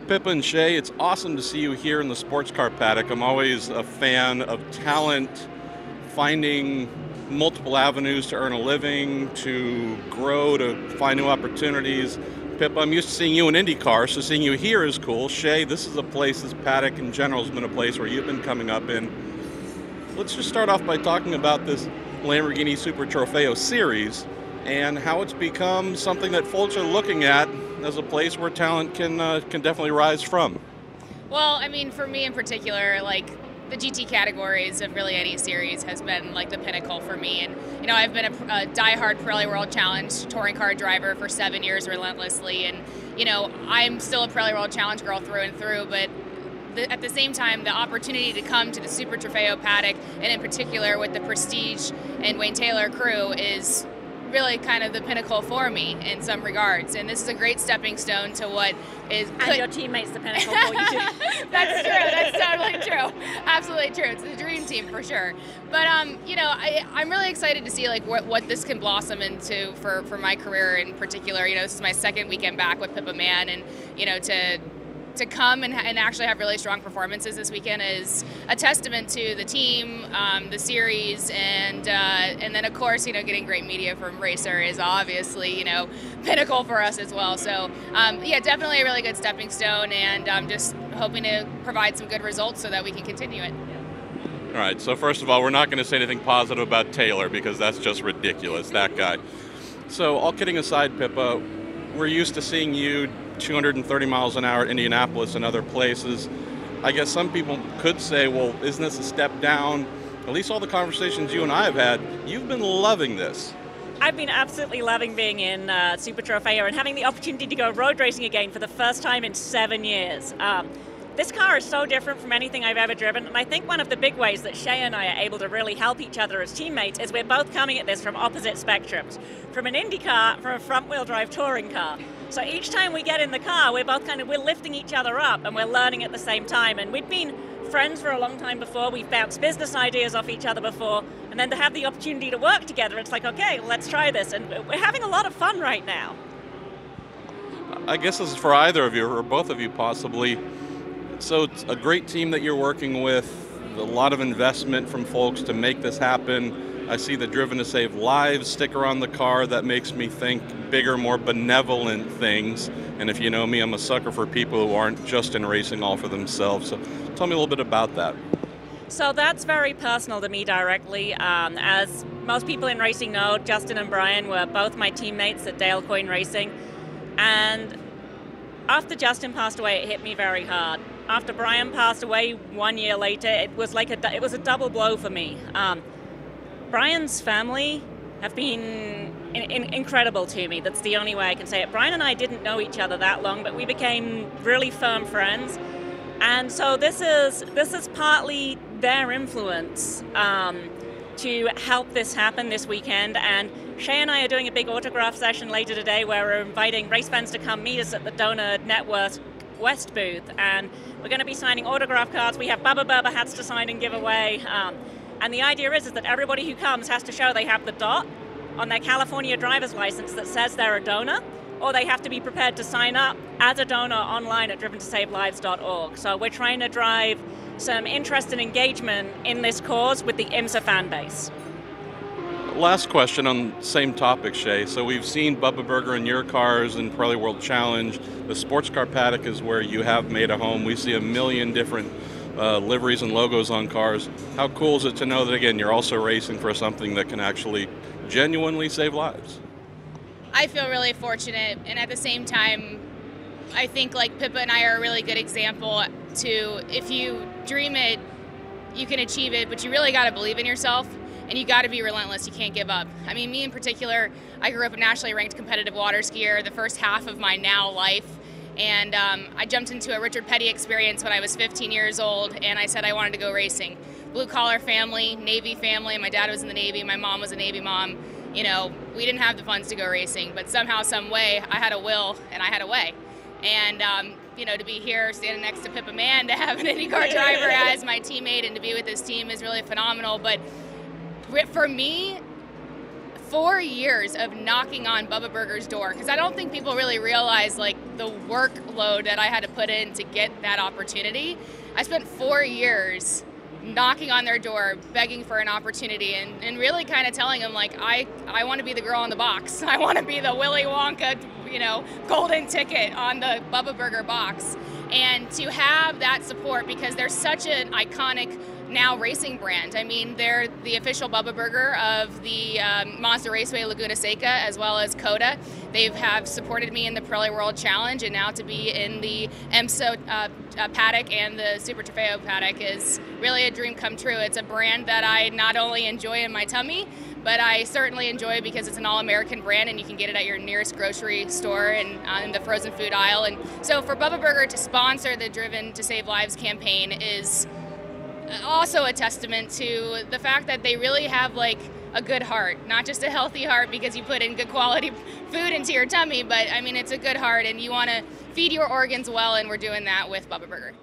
Pippa and Shay, it's awesome to see you here in the sports car paddock. I'm always a fan of talent, finding multiple avenues to earn a living, to grow, to find new opportunities. Pippa, I'm used to seeing you in IndyCar, so seeing you here is cool. Shay, this is a place, this paddock in general has been a place where you've been coming up in. Let's just start off by talking about this Lamborghini Super Trofeo series and how it's become something that folks are looking at as a place where talent can definitely rise from. Well, I mean, for me in particular, like the GT categories of really any series has been like the pinnacle for me. And, you know, I've been a diehard Pirelli World Challenge touring car driver for 7 years relentlessly. And, you know, I'm still a Pirelli World Challenge girl through and through, but at the same time, the opportunity to come to the Super Trofeo paddock, and in particular with the Prestige and Wayne Taylor crew, is really kind of the pinnacle for me in some regards. And this is a great stepping stone to what is... And your teammates the pinnacle for you too. That's true. That's totally true. Absolutely true. It's the dream team for sure. But, you know, I'm really excited to see like what this can blossom into for my career in particular. You know, this is my second weekend back with Pippa Mann, and, you know, to come and actually have really strong performances this weekend is a testament to the team, the series, and then of course, you know, getting great media from RACER is obviously, you know, pinnacle for us as well. So yeah, definitely a really good stepping stone, and I'm just hoping to provide some good results so that we can continue it. All right, so first of all, we're not going to say anything positive about Taylor because that's just ridiculous, that guy. So all kidding aside, Pippa, we're used to seeing you 230 miles an hour at Indianapolis and other places. I guess some people could say, well, isn't this a step down? At least all the conversations you and I have had, you've been loving this. I've been absolutely loving being in Super Trofeo and having the opportunity to go road racing again for the first time in 7 years. This car is so different from anything I've ever driven, and I think one of the big ways that Shay and I are able to really help each other as teammates is we're both coming at this from opposite spectrums. From an Indy car, from a front-wheel drive touring car. So each time we get in the car, we're both we're lifting each other up and we're learning at the same time. And we'd been friends for a long time before, we've bounced business ideas off each other before, and then to have the opportunity to work together, it's like, okay, let's try this. And we're having a lot of fun right now. I guess this is for either of you, or both of you possibly. So it's a great team that you're working with, a lot of investment from folks to make this happen. I see the Driven to Save Lives sticker on the car. That makes me think bigger, more benevolent things. And if you know me, I'm a sucker for people who aren't just in racing all for themselves. So tell me a little bit about that. So that's very personal to me directly. As most people in racing know, Justin and Brian were both my teammates at Dale Coyne Racing. And after Justin passed away, it hit me very hard. After Brian passed away 1 year later, it was a double blow for me. Brian's family have been incredible to me. That's the only way I can say it. Brian and I didn't know each other that long, but we became really firm friends. And so this is partly their influence to help this happen this weekend. And Shay and I are doing a big autograph session later today where we're inviting race fans to come meet us at the Donor Network West booth, and we're going to be signing autograph cards. We have Bubba Berber hats to sign and give away, and the idea is that everybody who comes has to show they have the dot on their California driver's license that says they're a donor, or they have to be prepared to sign up as a donor online at driventosavelives.org. So we're trying to drive some interest and engagement in this cause with the IMSA fan base. Last question on the same topic, Shay. So we've seen Bubba Berger in your cars in Pirelli World Challenge. The sports car paddock is where you have made a home. We see a million different liveries and logos on cars. How cool is it to know that, again, you're also racing for something that can actually genuinely save lives? I feel really fortunate, and at the same time, I think like Pippa and I are a really good example to, if you dream it, you can achieve it, but you really got to believe in yourself. And you got to be relentless. You can't give up. I mean, me in particular, I grew up a nationally ranked competitive water skier the first half of my now life. And I jumped into a Richard Petty experience when I was 15 years old, and I said I wanted to go racing. Blue collar family, Navy family. My dad was in the Navy. My mom was a Navy mom. You know, we didn't have the funds to go racing, but somehow, some way, I had a will and I had a way. And you know, to be here standing next to Pippa Mann, to have an IndyCar driver as my teammate and to be with this team is really phenomenal. But for me, 4 years of knocking on Bubba Burger's door, because I don't think people really realize like the workload that I had to put in to get that opportunity. I spent 4 years knocking on their door, begging for an opportunity, and really kind of telling them like, I want to be the girl in the box. I want to be the Willy Wonka, golden ticket on the Bubba Burger box. And to have that support, because they're such an iconic now racing brand. I mean, they're the official Bubba Burger of the Monster Raceway Laguna Seca, as well as COTA. They have supported me in the Pirelli World Challenge, and now to be in the EMSO paddock and the Super Trofeo paddock is really a dream come true. It's a brand that I not only enjoy in my tummy, but I certainly enjoy because it's an all-American brand, and you can get it at your nearest grocery store and in the frozen food aisle. And so for Bubba Burger to sponsor the Driven to Save Lives campaign is also a testament to the fact that they really have like a good heart, not just a healthy heart because you put in good quality food into your tummy, but I mean, it's a good heart and you want to feed your organs well, and we're doing that with Bubba Burger.